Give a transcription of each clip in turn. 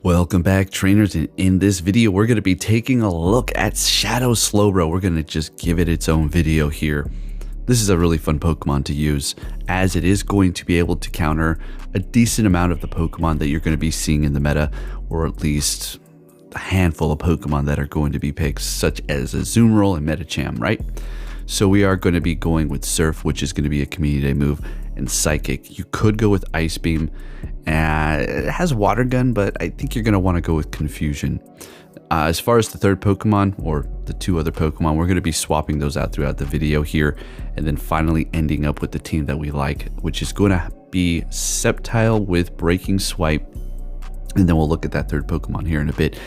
Welcome back, trainers, and in this video we're going to be taking a look at Shadow Slowbro. We're going to just give it its own video here. This is a really fun Pokemon to use, as it is going to be able to counter a decent amount of the Pokemon that you're going to be seeing in the meta, or at least a handful of Pokemon that are going to be picked, such as Azumarill and Medicham, right? So we are going to be going with Surf, which is going to be a Community Day move, and Psychic. You could go with Ice Beam. It has Water Gun, but I think you're going to want to go with Confusion. As far as the third Pokemon, or the two other Pokemon, we're going to be swapping those out throughout the video here, and then finally ending up with the team that we like, which is going to be Sceptile with Breaking Swipe, and then we'll look at that third Pokemon here in a bit.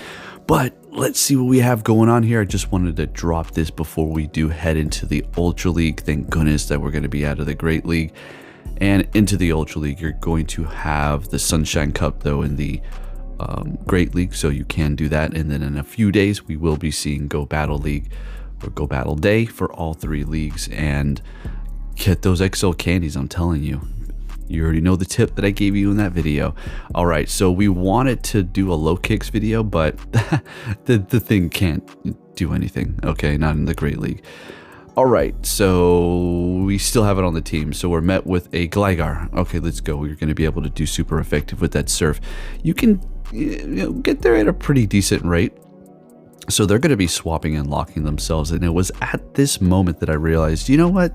But let's see what we have going on here. I just wanted to drop this before we do head into the Ultra League. Thank goodness that we're going to be out of the Great League and into the Ultra League. You're going to have the Sunshine Cup though in the Great League, so you can do that. And then in a few days we will be seeing Go Battle League or Go Battle Day for all three leagues, and get those XL candies. I'm telling you, you already know the tip that I gave you in that video. All right, so we wanted to do a low kicks video, but the thing can't do anything. Okay, not in the Great League. All right, so we still have it on the team. So we're met with a Gligar. Okay, let's go. You're going to be able to do super effective with that Surf. You can get there at a pretty decent rate. So they're going to be swapping and locking themselves. And it was at this moment that I realized, you know what?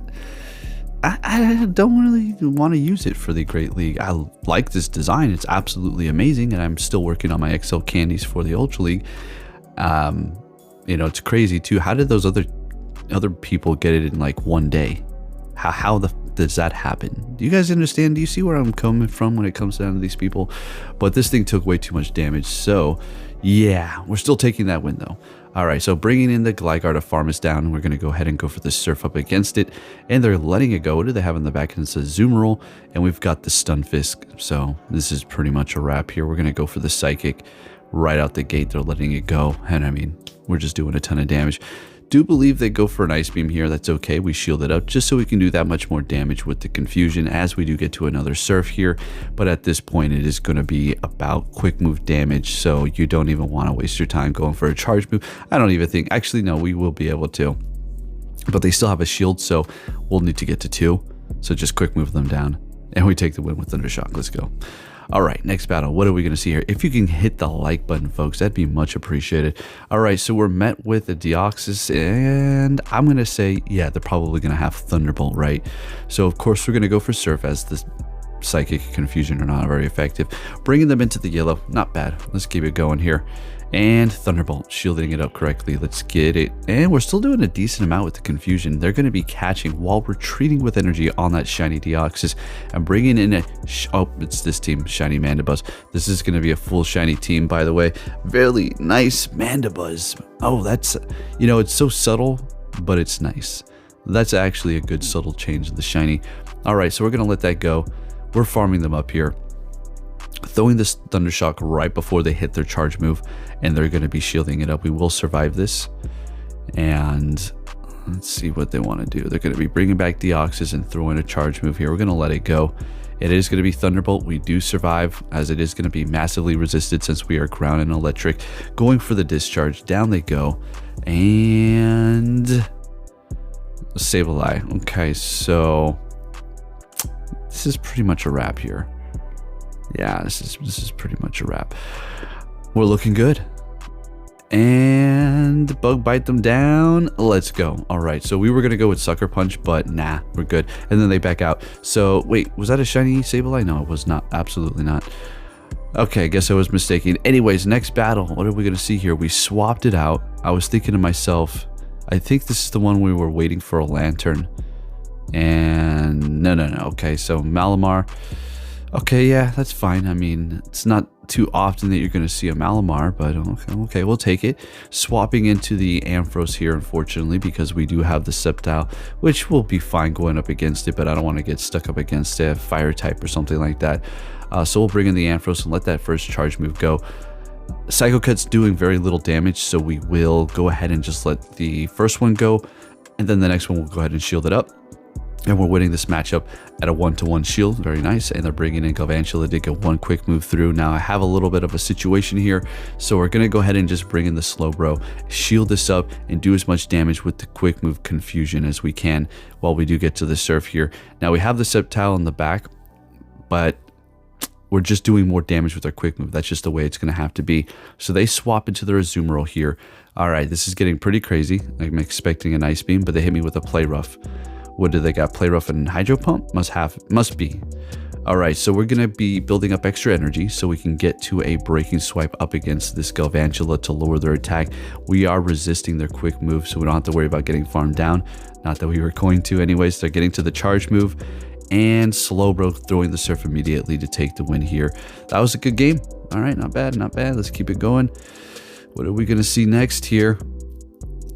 I don't really want to use it for the Great League. I like this design. It's absolutely amazing. And I'm still working on my XL candies for the Ultra League. You know, it's crazy too. How did those other people get it in like one day? How does that happen? Do you guys understand? Do you see where I'm coming from when it comes down to these people? But this thing took way too much damage. So yeah, we're still taking that win though. All right, so bringing in the Gligar to farm us down. We're going to go ahead and go for the Surf up against it. And they're letting it go. What do they have in the back? It's a Azumarill. And we've got the Stunfisk. So this is pretty much a wrap here. We're going to go for the Psychic right out the gate. They're letting it go. And I mean, we're just doing a ton of damage. Do believe they go for an Ice Beam here. That's okay. We shield it up just so we can do that much more damage with the Confusion as we do get to another Surf here. But at this point, it is going to be about quick move damage, so you don't even want to waste your time going for a charge move. I don't even think, actually no, we will be able to, but they still have a shield, so we'll need to get to 2. So just quick move them down, and we take the win with Thundershock. Let's go. All right, next battle. What are we going to see here? If you can hit the like button, folks, that'd be much appreciated. All right, so we're met with a Deoxys, and I'm going to say, yeah, they're probably going to have Thunderbolt, right? So, of course, we're going to go for Surf, as the Psychic Confusion are not very effective. Bringing them into the yellow, not bad. Let's keep it going here. And Thunderbolt, shielding it up correctly. Let's get it. And we're still doing a decent amount with the Confusion. They're going to be catching while retreating with energy on that shiny Deoxys and bringing in a... oh, it's this team, Shiny Mandibuzz. This is going to be a full shiny team, by the way. Very nice Mandibuzz. Oh, that's... You know, it's so subtle, but it's nice. That's actually a good subtle change in the shiny. All right, so we're going to let that go. We're farming them up here, throwing this Thundershock right before they hit their charge move, and they're going to be shielding it up. We will survive this, and let's see what they want to do. They're going to be bringing back Deoxys and throwing a charge move here. We're going to let it go. It is going to be Thunderbolt. We do survive, as it is going to be massively resisted since we are ground and electric. Going for the discharge. Down they go, and Sableye. Okay, so this is pretty much a wrap here. Yeah, this is pretty much a wrap. We're looking good. And Bug Bite them down. Let's go. All right, so we were going to go with Sucker Punch, but nah, we're good. And then they back out. So wait, was that a shiny Sableye? No, it was not. Absolutely not. Okay, I guess I was mistaken. Anyways, next battle. What are we going to see here? We swapped it out. I was thinking to myself, I think this is the one we were waiting for a Lantern. And no. Okay, so Malamar. Okay, yeah, that's fine. I mean, it's not too often that you're going to see a Malamar, but okay, we'll take it. Swapping into the Ampharos here, unfortunately, because we do have the Sceptile, which will be fine going up against it, but I don't want to get stuck up against a Fire type or something like that. So we'll bring in the Ampharos and let that first charge move go. Psycho Cut's doing very little damage, so we will go ahead and just let the first one go, and then the next one we'll go ahead and shield it up. And we're winning this matchup at a 1-to-1 shield. Very nice. And they're bringing in Galvantula to get one quick move through. Now I have a little bit of a situation here. So we're going to go ahead and just bring in the Slowbro, shield this up, and do as much damage with the quick move confusion as we can while we do get to the surf here. Now we have the Sceptile in the back, but we're just doing more damage with our quick move. That's just the way it's going to have to be. So they swap into their Azumarill here. All right, this is getting pretty crazy. I'm expecting an Ice Beam, but they hit me with a Play Rough. What do they got? Play Rough and Hydro Pump? Must be. All right, so we're going to be building up extra energy so we can get to a Breaking Swipe up against this Galvantula to lower their attack. We are resisting their quick move, so we don't have to worry about getting farmed down. Not that we were going to anyways. They're getting to the charge move, and Slowbro throwing the surf immediately to take the win here. That was a good game. All right, not bad, not bad. Let's keep it going. What are we going to see next here?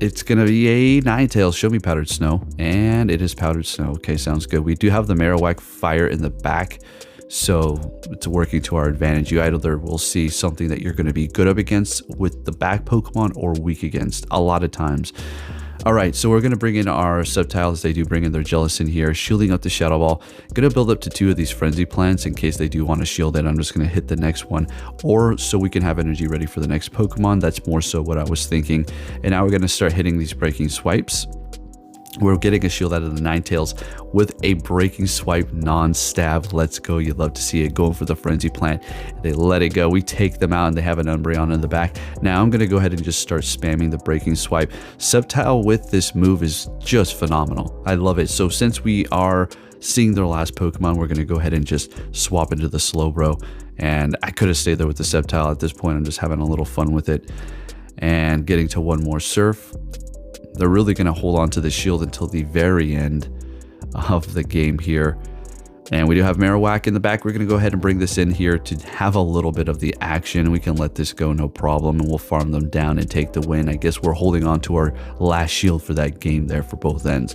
It's going to be a Ninetales. Show me Powdered Snow. And it is Powdered Snow. Okay, sounds good. We do have the Marowak Fire in the back, so it's working to our advantage. You either will see something that you're going to be good up against with the back Pokemon or weak against a lot of times. All right, so we're going to bring in our Sceptiles. They do bring in their Jellicent here, shielding up the Shadow Ball. Going to build up to 2 of these Frenzy Plants in case they do want to shield it. I'm just going to hit the next one, or so we can have energy ready for the next Pokemon. That's more so what I was thinking. And now we're going to start hitting these Breaking Swipes. We're getting a shield out of the Ninetales with a Breaking Swipe non-stab. Let's go. You'd love to see it. Going for the Frenzy Plant. They let it go. We take them out and they have an Umbreon in the back. Now I'm going to go ahead and just start spamming the Breaking Swipe. Sceptile with this move is just phenomenal. I love it. So since we are seeing their last Pokemon, we're going to go ahead and just swap into the Slowbro. And I could have stayed there with the Sceptile. At this point, I'm just having a little fun with it. And getting to one more Surf. They're really going to hold on to the shield until the very end of the game here. And we do have Marowak in the back. We're going to go ahead and bring this in here to have a little bit of the action. We can let this go, no problem, and we'll farm them down and take the win. I guess we're holding on to our last shield for that game there for both ends.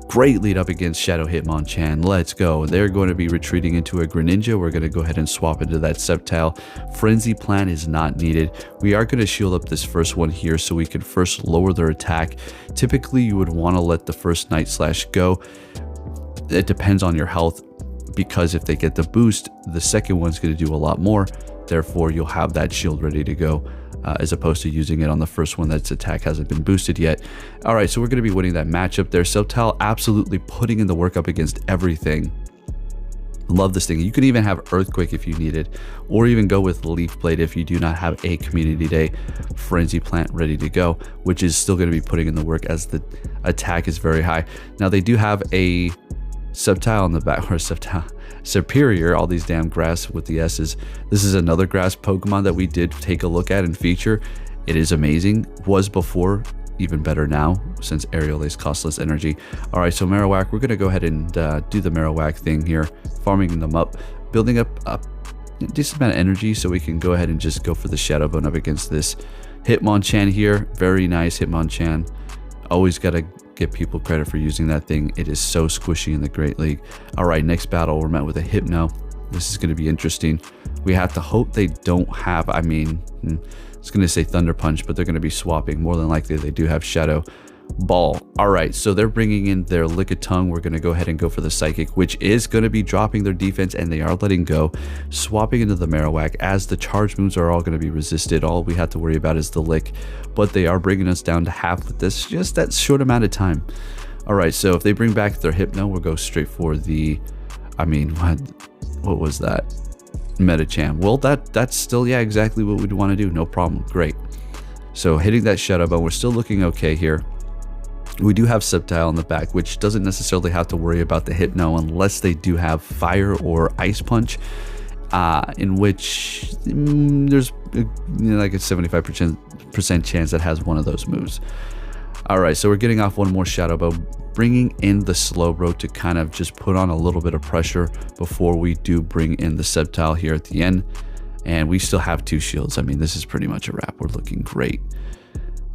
Great lead up against Shadow Hitmonchan. Let's go. They're going to be retreating into a Greninja. We're going to go ahead and swap into that Sceptile. Frenzy Plant is not needed. We are going to shield up this first one here so we can first lower their attack. Typically, you would want to let the first Night Slash go. It depends on your health, because if they get the boost, the second one's going to do a lot more. Therefore, you'll have that shield ready to go. As opposed to using it on the first one that's attack hasn't been boosted yet. All right, so we're going to be winning that matchup there. Sceptile absolutely putting in the work up against everything. Love this thing. You can even have Earthquake if you need it, or even go with Leaf Blade if you do not have a Community Day Frenzy Plant ready to go, which is still going to be putting in the work as the attack is very high. Now they do have a Sceptile in the back, or Sceptile Superior, all these damn grass with the S's. This is another grass Pokemon that we did take a look at and feature. It is amazing. Was before, even better now, since Aerial Ace costs less energy. All right, so Marowak, we're going to go ahead and do the Marowak thing here, farming them up, building up a decent amount of energy so we can go ahead and just go for the Shadow Bone up against this Hitmonchan here. Very nice Hitmonchan. Always got to give people credit for using that thing. It is so squishy in the Great League. All right, next battle, we're met with a Hypno. This is going to be interesting. We have to hope they don't have, I mean, I was going to say Thunder Punch, but they're going to be swapping. More than likely, they do have Shadow Ball. All right, so they're bringing in their Lickitung. We're going to go ahead and go for the Psychic, which is going to be dropping their defense, and they are letting go. Swapping into the Marowak, as the charge moves are all going to be resisted. All we have to worry about is the Lick, but they are bringing us down to half with this, just that short amount of time. All right, so if they bring back their Hypno, we'll go straight for the, I mean, what was that? Medicham. Well, that's still, yeah, exactly what we'd want to do. No problem. Great. So hitting that Shadow Bone, we're still looking okay here. We do have Sceptile in the back, which doesn't necessarily have to worry about the Hypno unless they do have Fire or Ice Punch, in which there's like a 75% chance that has one of those moves. All right, so we're getting off one more Shadow Bone, bringing in the Slowbro to kind of just put on a little bit of pressure before we do bring in the Sceptile here at the end. And we still have 2 shields. I mean, this is pretty much a wrap. We're looking great.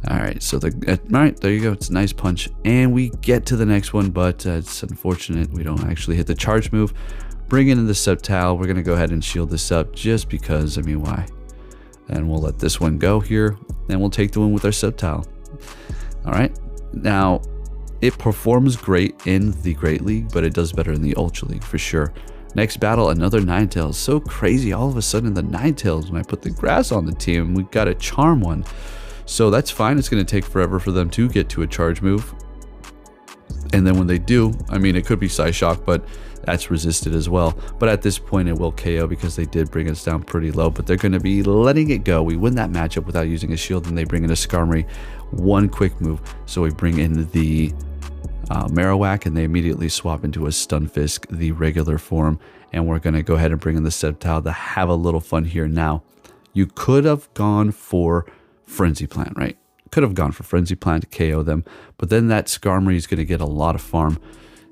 All right, so all right, there you go. It's a nice punch, and we get to the next one, but it's unfortunate we don't actually hit the charge move. Bring in the Sceptile. We're gonna go ahead and shield this up just because. I mean, why? And we'll let this one go here, and we'll take the win with our Sceptile. All right, now It performs great in the Great League, but it does better in the Ultra League for sure. Next battle, another Ninetales. So crazy, all of a sudden the Ninetales, when I put the grass on the team, we got a charm one. So that's fine. It's going to take forever for them to get to a charge move. And then when they do, I mean, it could be Psyshock, but that's resisted as well. But at this point, it will KO because they did bring us down pretty low. But they're going to be letting it go. We win that matchup without using a shield, and they bring in a Skarmory. One quick move. So we bring in the Marowak, and they immediately swap into a Stunfisk, the regular form. And we're going to go ahead and bring in the Sceptile to have a little fun here. Now, you could have gone for Frenzy Plant, right? Could have gone for Frenzy Plant to KO them, but then that Skarmory is going to get a lot of farm.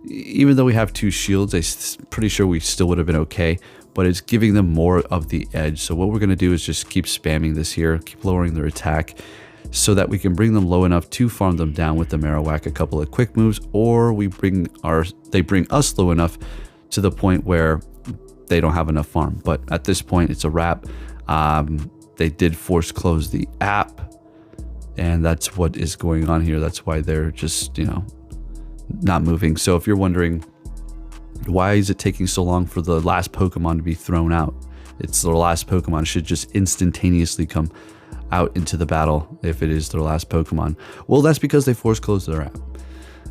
Even though we have 2 shields, I'm pretty sure we still would have been okay, but it's giving them more of the edge. So what we're going to do is just keep spamming this here, keep lowering their attack, so that we can bring them low enough to farm them down with the Marowak a couple of quick moves, or they bring us low enough to the point where they don't have enough farm. But at this point, it's a wrap. They did force close the app, and that's what is going on here. That's why they're just, not moving. So if you're wondering, why is it taking so long for the last Pokemon to be thrown out? It's their last Pokemon. It should just instantaneously come out into the battle if it is their last Pokemon. Well, that's because they force closed their app.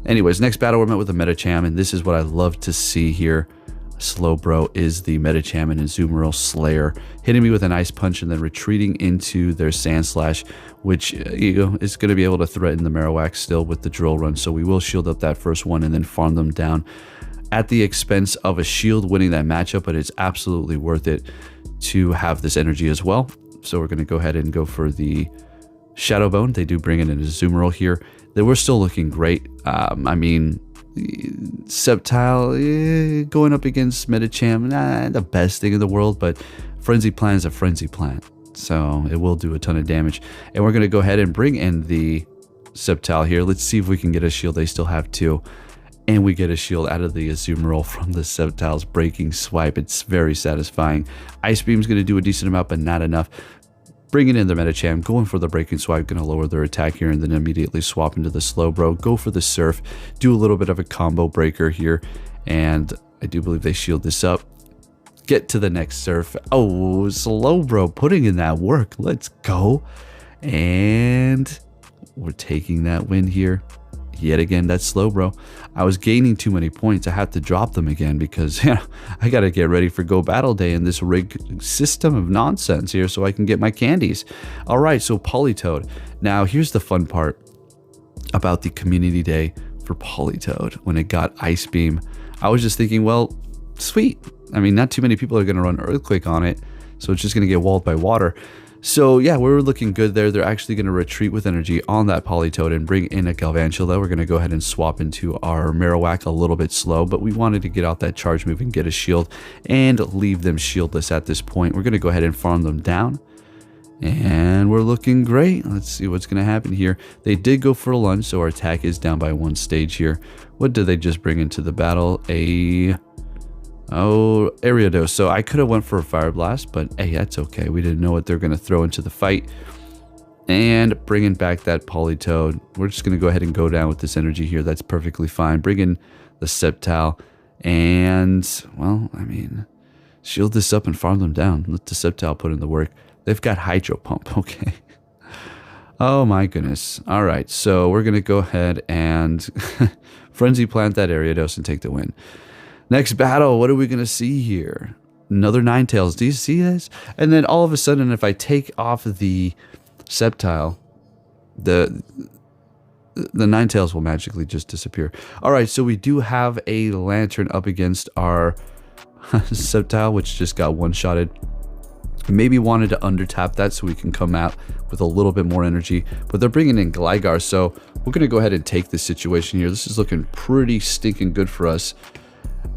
Anyways, next battle we're met with a Medicham, and this is what I love to see here. Slowbro is the Medicham and Azumarill Slayer, hitting me with an Ice Punch and then retreating into their Sand Slash, which is going to be able to threaten the Marowak still with the Drill Run. So we will shield up that first one and then farm them down at the expense of a shield winning that matchup, but it's absolutely worth it to have this energy as well. So we're going to go ahead and go for the Shadow Bone. They do bring in an Azumarill here. They were still looking great. I mean, Sceptile going up against Medicham, not the best thing in the world, but Frenzy Plant is a Frenzy Plant, so it will do a ton of damage. And we're going to go ahead and bring in the Sceptile here. Let's see if we can get a shield. They still have 2, and we get a shield out of the Azumarill from the Sceptile's Breaking Swipe. It's very satisfying. Ice Beam's going to do a decent amount, but not enough. Bringing in the Medicham, going for the Breaking Swipe, going to lower their attack here, and then immediately swap into the Slowbro, go for the Surf, do a little bit of a combo breaker here, and I do believe they shield this up. Get to the next Surf. Oh, Slowbro putting in that work. Let's go. And we're taking that win here. Yet again, that's Slowbro. I was gaining too many points. I had to drop them again because I got to get ready for Go Battle Day in this rigged system of nonsense here so I can get my candies. All right, so Politoed. Now, here's the fun part about the community day for Politoed when it got Ice Beam. I was just thinking, well, sweet. I mean, not too many people are going to run Earthquake on it, so it's just going to get walled by water. So yeah, we're looking good there. They're actually going to retreat with energy on that Politoed and bring in a Galvantula. We're going to go ahead and swap into our Marowak a little bit slow, but we wanted to get out that charge move and get a shield and leave them shieldless at this point. We're going to go ahead and farm them down, and we're looking great. Let's see what's going to happen here. They did go for a lunge, so our attack is down by 1 stage here. What did they just bring into the battle? Ariados. So I could have went for a Fire Blast, but hey, that's okay. We didn't know what they're going to throw into the fight. And bringing back that Politoed. We're just going to go ahead and go down with this energy here. That's perfectly fine. Bring in the Sceptile. And, well, I mean, shield this up and farm them down. Let the Sceptile put in the work. They've got Hydro Pump. Okay. Oh my goodness. All right. So we're going to go ahead and Frenzy Plant that Ariados and take the win. Next battle, what are we going to see here? Another Ninetales. Do you see this? And then all of a sudden, if I take off the Sceptile, the Ninetales will magically just disappear. All right, so we do have a Lantern up against our Sceptile, which just got one-shotted. Maybe wanted to under-tap that so we can come out with a little bit more energy. But they're bringing in Gligar, so we're going to go ahead and take this situation here. This is looking pretty stinking good for us,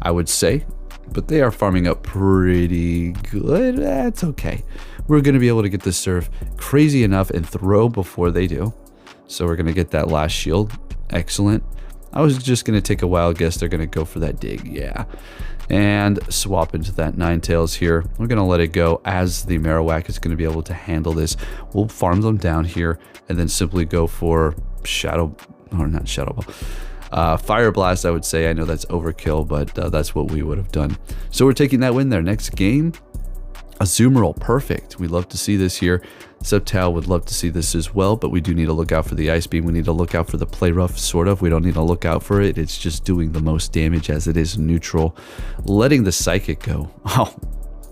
I would say, but they are farming up pretty good. That's okay. We're going to be able to get this Surf crazy enough and throw before they do. So we're going to get that last shield. Excellent. I was just going to take a wild guess. They're going to go for that Dig. Yeah. And swap into that Ninetales here. We're going to let it go as the Marowak is going to be able to handle this. We'll farm them down here and then simply go for Shadow, or not Shadow Ball. Fire Blast, I would say. I know that's overkill, but that's what we would have done. So we're taking that win there. Next game, Azumarill, perfect. We love to see this here. Sceptile would love to see this as well, but we do need to look out for the Ice Beam. We need to look out for the Play Rough, sort of. We don't need to look out for it. It's just doing the most damage as it is neutral. Letting the Psychic go. Oh,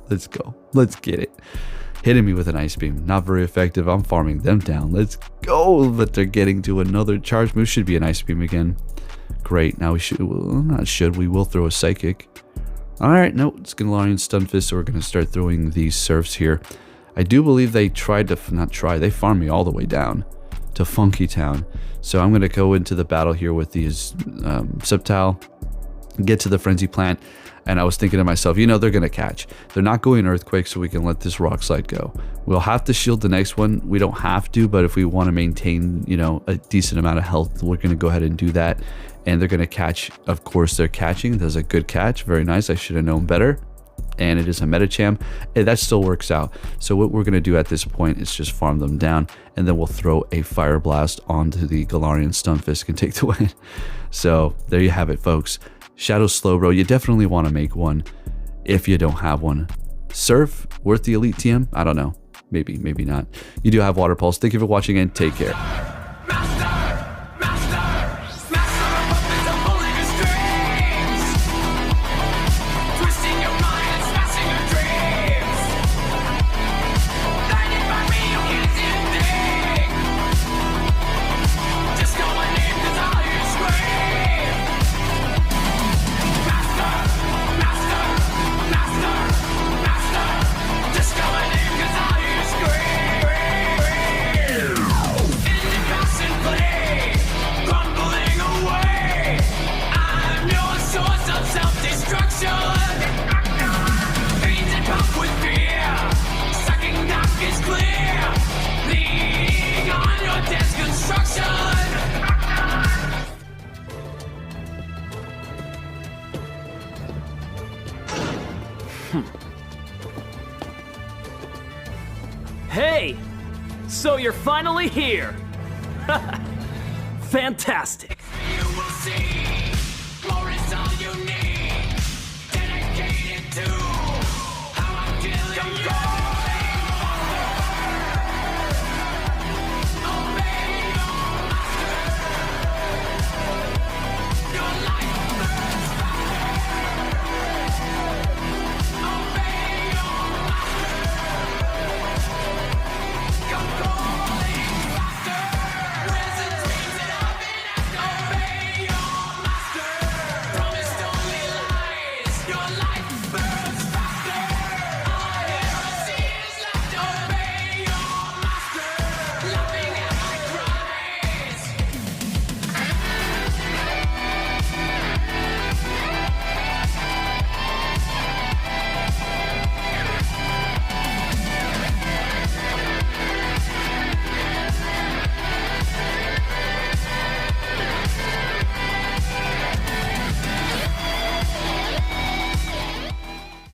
let's go. Let's get it. Hitting me with an Ice Beam. Not very effective. I'm farming them down. Let's go. But they're getting to another charge move. Should be an Ice Beam again. Great. Now we should, well, not should, we will throw a Psychic. Alright, no, it's Galarian Stunfisk, so we're going to start throwing these Surfs here. I do believe they tried to, they farmed me all the way down to Funky Town. So I'm going to go into the battle here with these Sceptile, get to the Frenzy Plant, and I was thinking to myself, you know, they're going to catch. They're not going Earthquake, so we can let this Rock Slide go. We'll have to shield the next one. We don't have to, but if we want to maintain, you know, a decent amount of health, we're going to go ahead and do that. And they're going to catch. Of course, they're catching. There's a good catch. Very nice. I should have known better. And it is a Medicham. And that still works out. So what we're going to do at this point is just farm them down. And then we'll throw a Fire Blast onto the Galarian Stunfisk and take the win. So there you have it, folks. Shadow Slowbro. You definitely want to make one if you don't have one. Surf, worth the Elite TM? I don't know. Maybe, maybe not. You do have Water Pulse. Thank you for watching and take care. Hey! So you're finally here! Fantastic! You will see.